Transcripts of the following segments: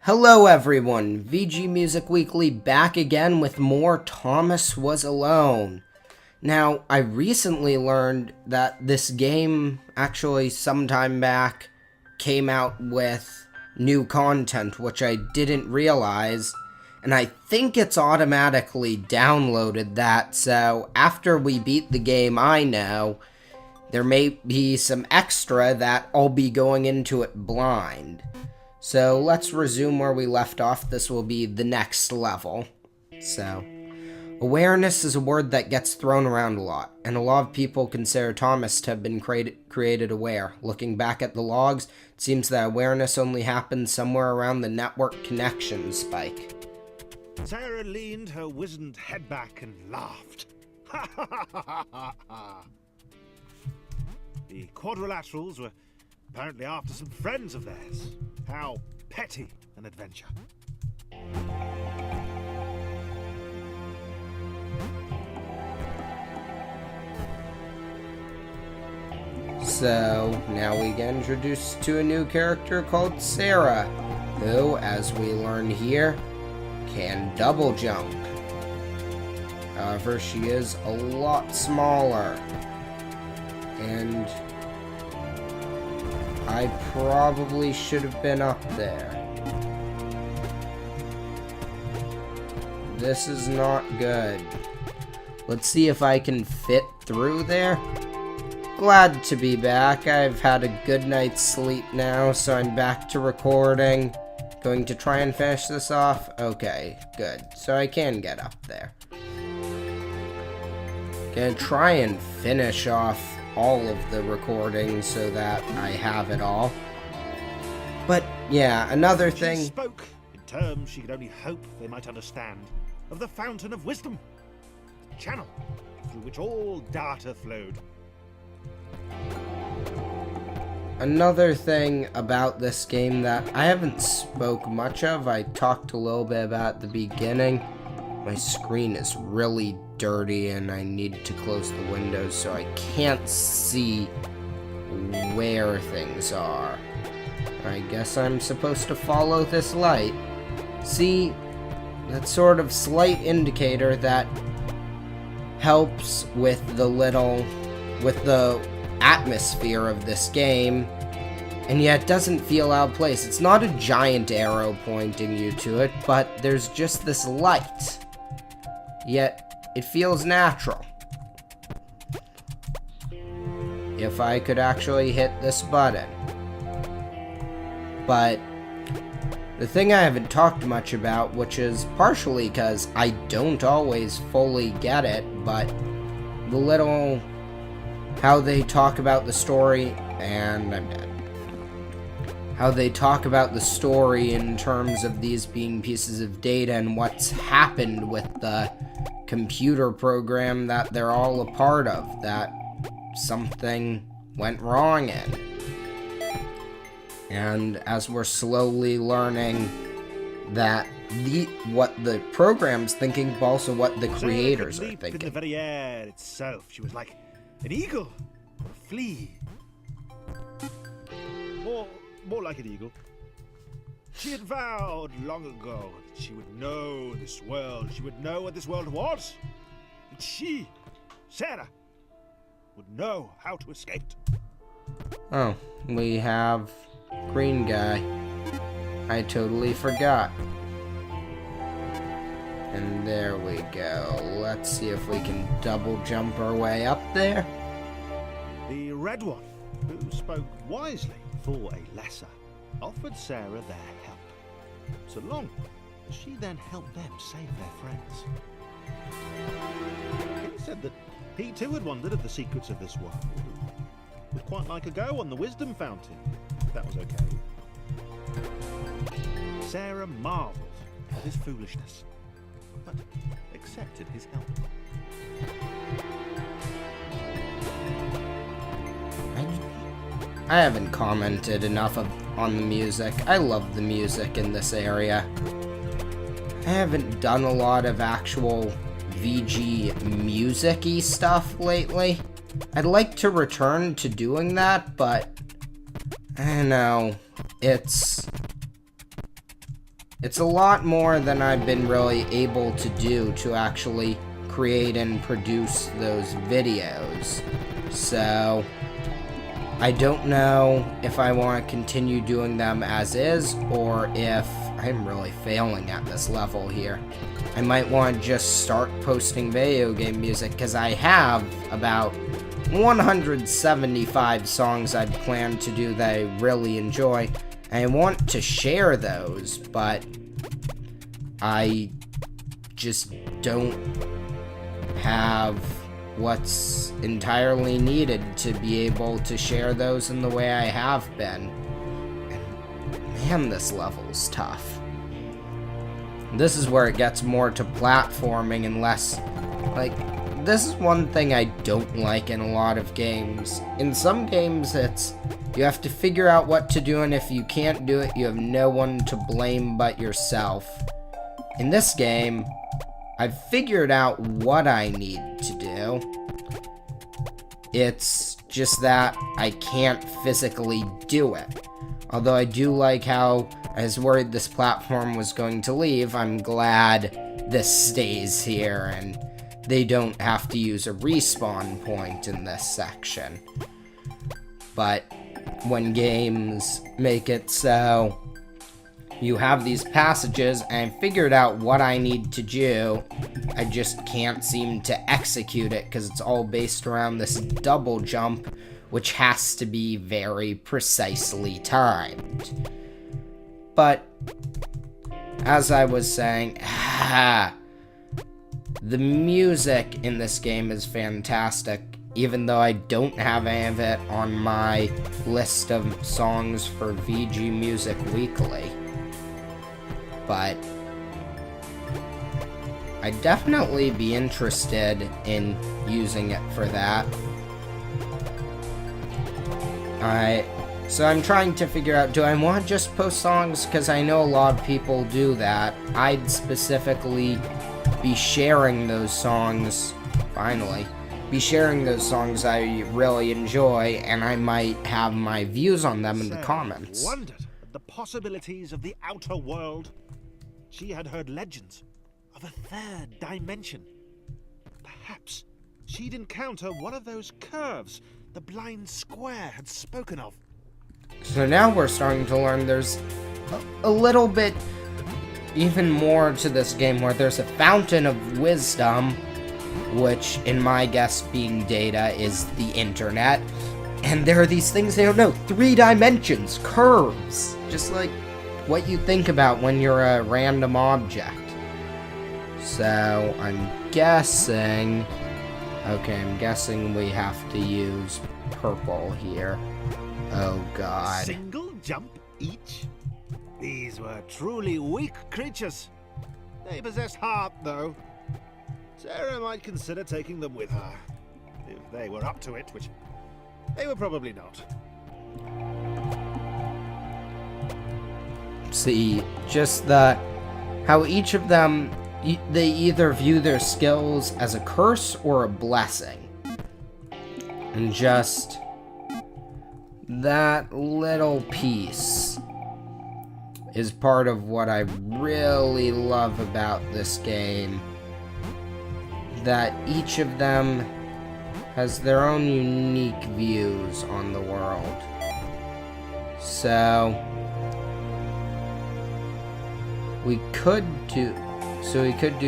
Hello everyone, VG Music Weekly back again with more Thomas Was Alone. Now, I recently learned that this game actually sometime back came out with new content, which I didn't realize, and I think it's automatically downloaded that, so after we beat the game, I know there may be some extra that I'll be going into it blind. So let's resume where we left off. This will be the next level. So, awareness is a word that gets thrown around a lot, and a lot of people consider Thomas to have been created aware. Looking back at the logs, it seems that awareness only happened somewhere around the network connection spike. Sarah leaned her wizened head back and laughed. Ha ha ha ha ha ha! The quadrilaterals were apparently after some friends of theirs. How petty an adventure. So, now we get introduced to a new character called Sarah, who, as we learn here, can double jump. However, she is a lot smaller. And I probably should have been up there. This is not good. Let's see if I can fit through there. Glad to be back. I've had a good night's sleep now, so I'm back to recording. Going to try and finish this off. Okay, good. So I can get up there. Gonna try and finish off all of the recordings so that I have it all. But yeah, another thing. She spoke in terms she could only hope they might understand of the fountain of wisdom, the channel through which all data flowed. Another thing about this game that I haven't spoke much of, I talked a little bit about at the beginning. My screen is really dirty and I need to close the windows so I can't see where things are. I guess I'm supposed to follow this light. See, that sort of slight indicator that helps with the atmosphere of this game, and yet doesn't feel out of place. It's not a giant arrow pointing you to it, but there's just this light. Yet, it feels natural. If I could actually hit this button. But, the thing I haven't talked much about, which is partially because I don't always fully get it, but the little, how they talk about the story, and I'm dead. How they talk about the story in terms of these being pieces of data and what's happened with the computer program that they're all a part of, that something went wrong in. And as we're slowly learning that what the program's thinking, but also what the creators are thinking. In the very air itself, she was like an eagle or a flea. More like an eagle. She had vowed long ago that she would know this world. She would know what this world was. That she, Sarah, would know how to escape it. Oh, we have green guy. I totally forgot. And there we go. Let's see if we can double jump our way up there. The red one, who spoke wisely for a lesser, offered Sarah their help, so long as she then helped them save their friends. He said that he too had wondered at the secrets of this world. Would quite like a go on the wisdom fountain, if that was okay. Sarah marveled at his foolishness, but accepted his help. I haven't commented enough on the music. I love the music in this area. I haven't done a lot of actual VG music-y stuff lately. I'd like to return to doing that, but I don't know. It's it's a lot more than I've been really able to do to actually create and produce those videos. So I don't know if I want to continue doing them as is, or if I'm really failing at this level here. I might want to just start posting video game music, because I have about 175 songs I'd planned to do that I really enjoy. I want to share those, but I just don't have what's entirely needed to be able to share those in the way I have been. And man, this level's tough. This is where it gets more to platforming and less, like, this is one thing I don't like in a lot of games. In some games, it's, you have to figure out what to do, and if you can't do it, you have no one to blame but yourself. In this game, I've figured out what I need to do. It's just that I can't physically do it. Although I do like how I was worried this platform was going to leave, I'm glad this stays here and they don't have to use a respawn point in this section. But when games make it so you have these passages, and I figured out what I need to do, I just can't seem to execute it because it's all based around this double jump, which has to be very precisely timed. But as I was saying, the music in this game is fantastic, even though I don't have any of it on my list of songs for VGMusicWeekly. But I'd definitely be interested in using it for that. So I'm trying to figure out, do I want to just post songs? Because I know a lot of people do that. I'd specifically be sharing those songs, be sharing those songs I really enjoy, and I might have my views on them in the comments. Wondered at the possibilities of the outer world. She had heard legends of a third dimension. Perhaps she'd encounter one of those curves the blind square had spoken of. So now we're starting to learn there's a little bit even more to this game, where there's a fountain of wisdom, which in my guess being data is the internet, and there are these things they don't know, 3 dimensions, curves, just like what you think about when you're a random object. So I'm guessing we have to use purple here. Oh god. Single jump each? These were truly weak creatures. They possessed heart, though. Sarah might consider taking them with her, if they were up to it, which they were probably not. See, just how each of them, they either view their skills as a curse or a blessing. And just that little piece is part of what I really love about this game. That each of them has their own unique views on the world. So we could do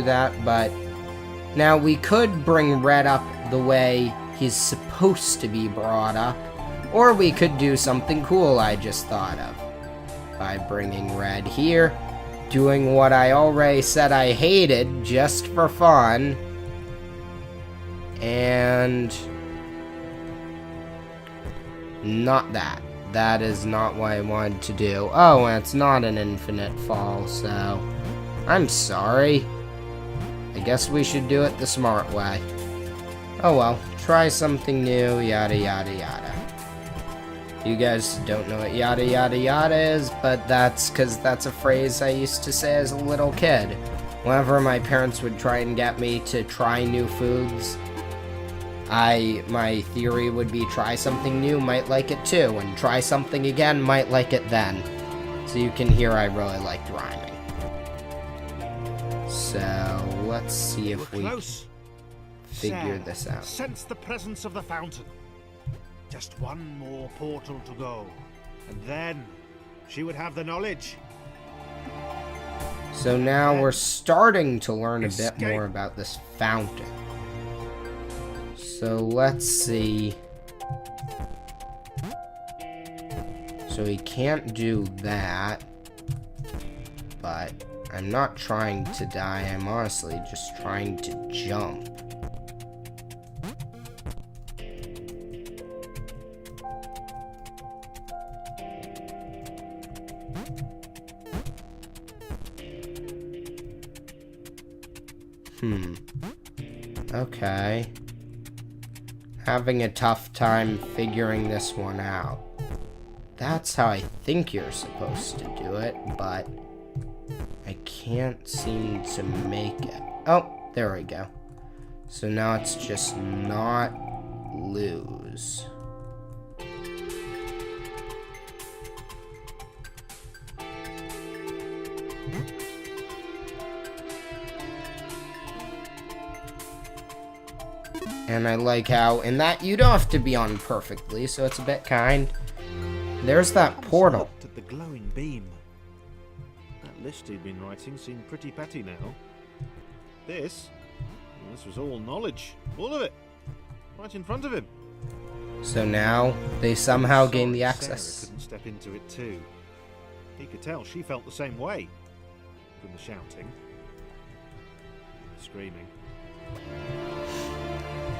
that, but now we could bring Red up the way he's supposed to be brought up, or we could do something cool I just thought of by bringing Red here, doing what I already said I hated just for fun, and not that. That is not what I wanted to do. Oh, and it's not an infinite fall, so I'm sorry. I guess we should do it the smart way. Oh well, try something new, yada yada yada. You guys don't know what yada yada yada is, but that's because that's a phrase I used to say as a little kid. Whenever my parents would try and get me to try new foods, my theory would be try something new, might like it too, and try something again, might like it then. So you can hear I really liked rhyming. So let's see if we close. figure Sarah this out. Sense the presence of the fountain. Just one more portal to go, and then she would have the knowledge. So now we're starting to learn a bit Escape. more about this fountain. So let's see. So he can't do that. But I'm not trying to die. I'm honestly just trying to jump. Okay. Having a tough time figuring this one out. That's how I think you're supposed to do it, but I can't seem to make it. Oh, there we go. So now it's just not lose. And I like how, in that, you don't have to be on perfectly, so it's a bit kind. There's that portal. Looked at the glowing beam. That list he'd been writing seemed pretty petty now. This was all knowledge. All of it. Right in front of him. So now, they somehow gain the Sarah access. couldn't step into it too. He could tell she felt the same way. From the shouting. The screaming.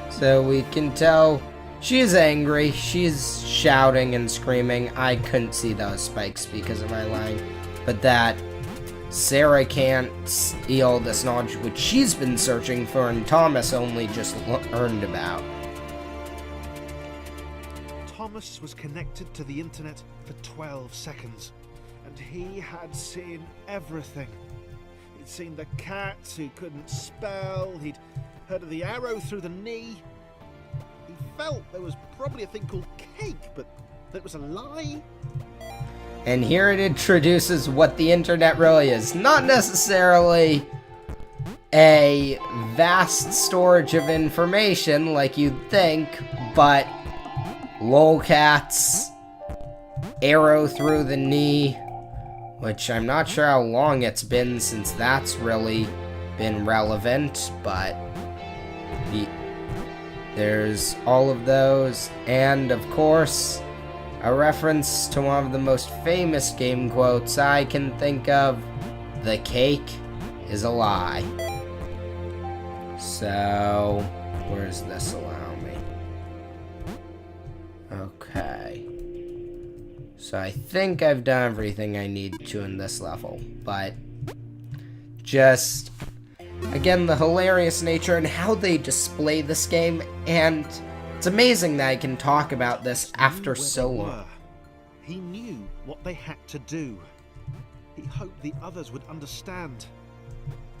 So we can tell she's angry, she's shouting and screaming. I couldn't see those spikes because of my line. But that Sarah can't see all this knowledge which she's been searching for and Thomas only just learned about. Thomas was connected to the internet for 12 seconds, and he had seen everything. He'd seen the cats who couldn't spell, he'd heard of the arrow through the knee. He felt there was probably a thing called cake, but that it was a lie. And here it introduces what the internet really is. Not necessarily a vast storage of information like you'd think, but lolcats, arrow through the knee, which I'm not sure how long it's been since that's really been relevant, but there's all of those, and of course, a reference to one of the most famous game quotes I can think of, "The cake is a lie." So, where does this allow me? Okay. So I think I've done everything I need to in this level, but just, again, the hilarious nature and how they display this game, and it's amazing that I can talk about this after so long. He knew what they had to do. He hoped the others would understand.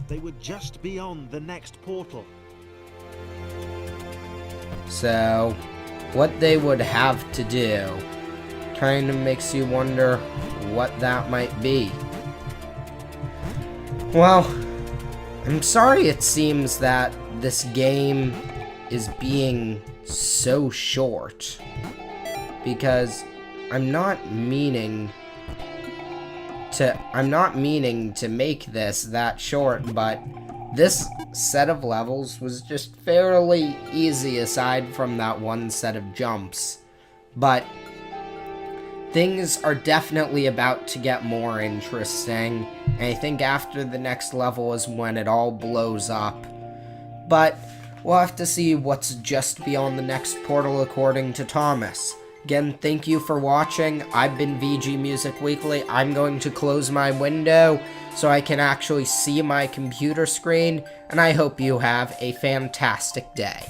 They were just beyond the next portal. So, what they would have to do kind of makes you wonder what that might be. Well, I'm sorry it seems that this game is being so short, because I'm not meaning to make this that short, but this set of levels was just fairly easy aside from that one set of jumps. But things are definitely about to get more interesting, and I think after the next level is when it all blows up. But we'll have to see what's just beyond the next portal according to Thomas. Again, thank you for watching. I've been VGMusicWeekly. I'm going to close my window so I can actually see my computer screen, and I hope you have a fantastic day.